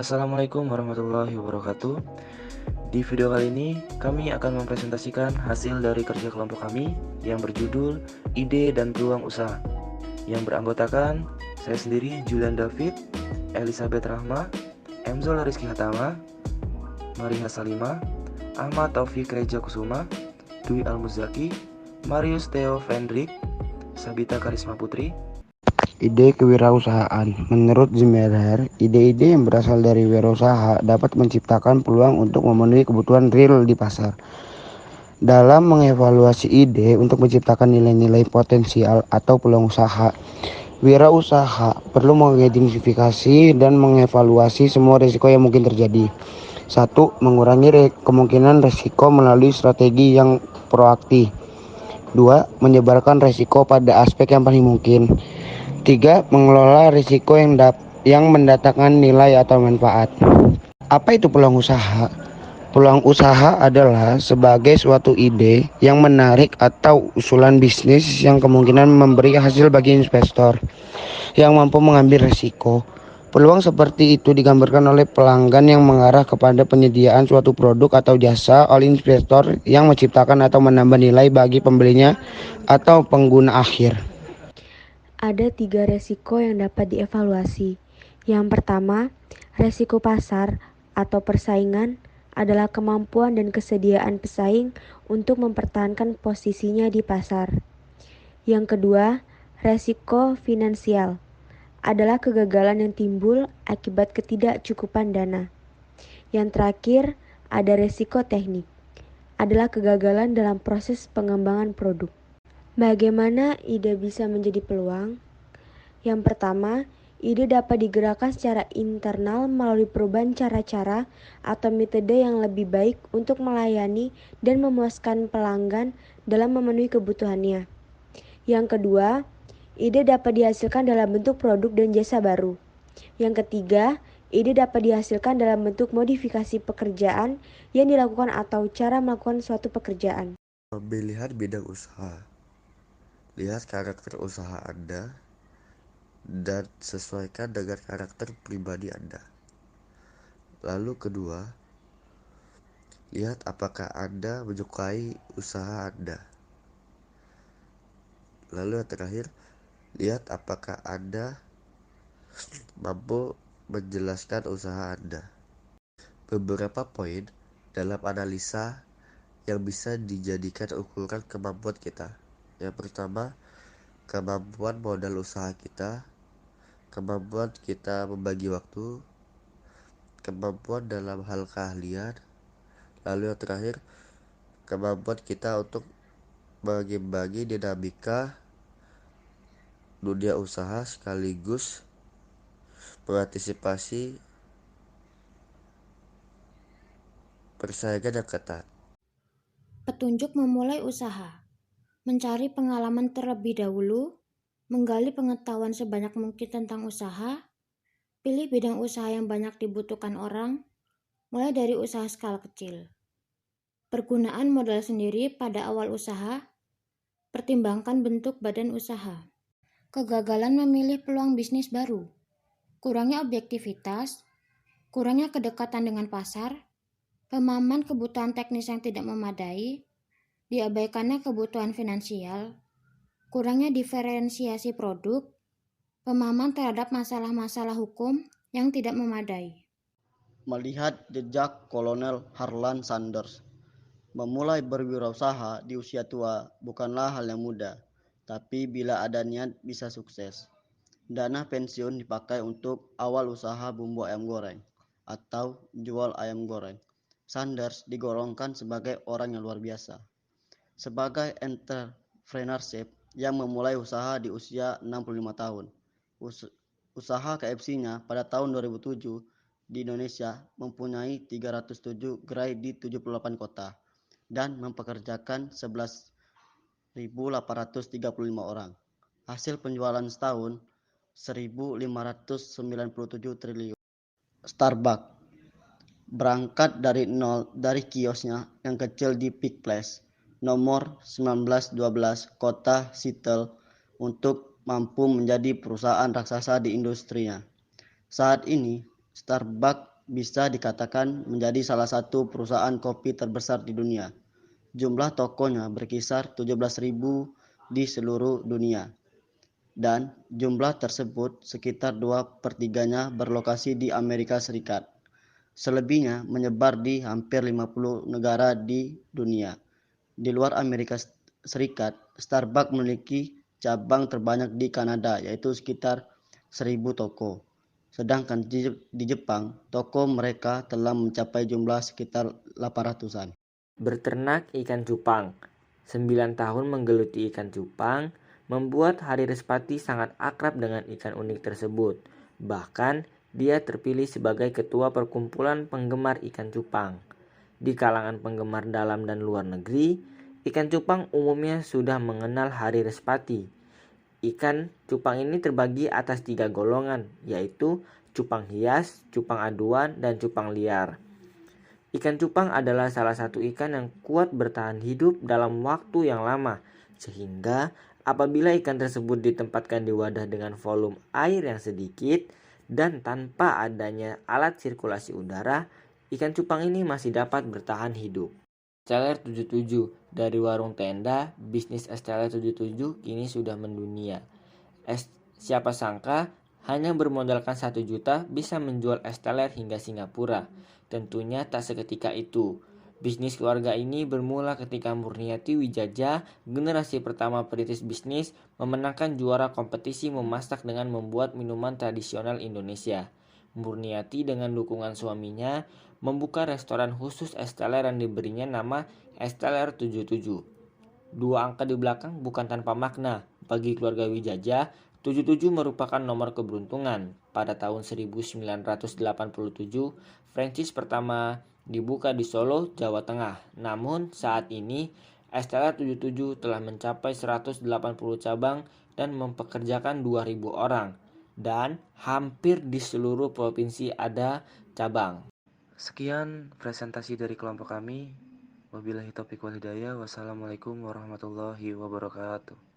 Assalamualaikum warahmatullahi wabarakatuh. Di video kali ini, kami akan mempresentasikan hasil dari kerja kelompok kami yang berjudul Ide dan Peluang Usaha, yang beranggotakan saya sendiri, Julian David, Elizabeth Rahma, Emzol Rizky Hatama, Mariha Salima, Ahmad Taufik Reja Kusuma, Dwi Almuzaki, Marius Theo Vendrik, Sabita Karisma Putri. Ide kewirausahaan. Menurut Zimmerher, ide-ide yang berasal dari wirausaha dapat menciptakan peluang untuk memenuhi kebutuhan real di pasar. Dalam mengevaluasi ide untuk menciptakan nilai-nilai potensial atau peluang usaha, wirausaha perlu mengidentifikasi dan mengevaluasi semua risiko yang mungkin terjadi. 1. Mengurangi kemungkinan risiko melalui strategi yang proaktif. 2. Menyebarkan risiko pada aspek yang paling mungkin. 3. Mengelola risiko yang mendatangkan nilai atau manfaat. Apa itu peluang usaha? Peluang usaha adalah sebagai suatu ide yang menarik atau usulan bisnis yang kemungkinan memberi hasil bagi investor yang mampu mengambil risiko. Peluang seperti itu digambarkan oleh pelanggan yang mengarah kepada penyediaan suatu produk atau jasa oleh investor yang menciptakan atau menambah nilai bagi pembelinya atau pengguna akhir. Ada 3 resiko yang dapat dievaluasi. Yang pertama, resiko pasar atau persaingan adalah kemampuan dan kesediaan pesaing untuk mempertahankan posisinya di pasar. Yang kedua, resiko finansial adalah kegagalan yang timbul akibat ketidakcukupan dana. Yang terakhir, ada resiko teknik, adalah kegagalan dalam proses pengembangan produk. Bagaimana ide bisa menjadi peluang? Yang pertama, ide dapat digerakkan secara internal melalui perubahan cara-cara atau metode yang lebih baik untuk melayani dan memuaskan pelanggan dalam memenuhi kebutuhannya. Yang kedua, ide dapat dihasilkan dalam bentuk produk dan jasa baru. Yang ketiga, ide dapat dihasilkan dalam bentuk modifikasi pekerjaan yang dilakukan atau cara melakukan suatu pekerjaan. Pemilihan bidang usaha. Lihat karakter usaha Anda dan sesuaikan dengan karakter pribadi Anda. Lalu kedua, lihat apakah Anda menyukai usaha Anda. Lalu yang terakhir, lihat apakah Anda mampu menjelaskan usaha Anda. Beberapa poin dalam analisa yang bisa dijadikan ukuran kemampuan kita. Yang pertama, kemampuan modal usaha kita, kemampuan kita membagi waktu, kemampuan dalam hal keahlian, lalu yang terakhir, kemampuan kita untuk bagi dinamika dunia usaha sekaligus mengantisipasi persaingan yang ketat. Petunjuk memulai usaha. Mencari pengalaman terlebih dahulu, menggali pengetahuan sebanyak mungkin tentang usaha, pilih bidang usaha yang banyak dibutuhkan orang, mulai dari usaha skala kecil. Pergunaan modal sendiri pada awal usaha, pertimbangkan bentuk badan usaha. Kegagalan memilih peluang bisnis baru, kurangnya objektivitas, kurangnya kedekatan dengan pasar, pemahaman kebutuhan teknis yang tidak memadai, diabaikannya kebutuhan finansial, kurangnya diferensiasi produk, pemahaman terhadap masalah-masalah hukum yang tidak memadai. Melihat jejak Kolonel Harlan Sanders, memulai berwirausaha di usia tua bukanlah hal yang mudah, tapi bila ada niat bisa sukses. Dana pensiun dipakai untuk awal usaha bumbu ayam goreng atau jual ayam goreng. Sanders digolongkan sebagai orang yang luar biasa. Sebagai entrepreneurship yang memulai usaha di usia 65 tahun. Usaha KFC-nya pada tahun 2007 di Indonesia mempunyai 307 gerai di 78 kota dan mempekerjakan 11.835 orang. Hasil penjualan setahun 1.597 triliun. Starbucks berangkat dari nol dari kiosnya yang kecil di Pig Place, nomor 1912 kota Seattle untuk mampu menjadi perusahaan raksasa di industrinya. Saat ini, Starbucks bisa dikatakan menjadi salah satu perusahaan kopi terbesar di dunia. Jumlah tokonya berkisar 17.000 di seluruh dunia. Dan jumlah tersebut sekitar 2/3-nya berlokasi di Amerika Serikat. Selebihnya menyebar di hampir 50 negara di dunia. Di luar Amerika Serikat, Starbucks memiliki cabang terbanyak di Kanada, yaitu sekitar 1.000 toko. Sedangkan di Jepang, toko mereka telah mencapai jumlah sekitar 800-an. Berternak ikan cupang. 9 tahun menggeluti ikan cupang membuat Hari Respati sangat akrab dengan ikan unik tersebut. Bahkan, dia terpilih sebagai ketua perkumpulan penggemar ikan cupang. Di kalangan penggemar dalam dan luar negeri, ikan cupang umumnya sudah mengenal Hari Respati. Ikan cupang ini terbagi atas 3 golongan, yaitu cupang hias, cupang aduan, dan cupang liar. Ikan cupang adalah salah satu ikan yang kuat bertahan hidup dalam waktu yang lama, sehingga apabila ikan tersebut ditempatkan di wadah dengan volume air yang sedikit dan tanpa adanya alat sirkulasi udara, ikan cupang ini masih dapat bertahan hidup. Esteller 77 dari warung tenda, bisnis Esteller 77 kini sudah mendunia. Siapa sangka hanya bermodalkan 1 juta bisa menjual Esteller hingga Singapura. Tentunya tak seketika itu. Bisnis keluarga ini bermula ketika Murniati Wijaja, generasi pertama perintis bisnis, memenangkan juara kompetisi memasak dengan membuat minuman tradisional Indonesia. Murniati dengan dukungan suaminya membuka restoran khusus Esteller yang diberinya nama Esteller 77. 2 angka di belakang bukan tanpa makna. Bagi keluarga Wijaja, 77 merupakan nomor keberuntungan. Pada tahun 1987, franchise pertama dibuka di Solo, Jawa Tengah. Namun saat ini, Esteller 77 telah mencapai 180 cabang dan mempekerjakan 2.000 orang. Dan hampir di seluruh provinsi ada cabang. Sekian presentasi dari kelompok kami. Wabillahi taufiq wal hidayah. Wassalamualaikum warahmatullahi wabarakatuh.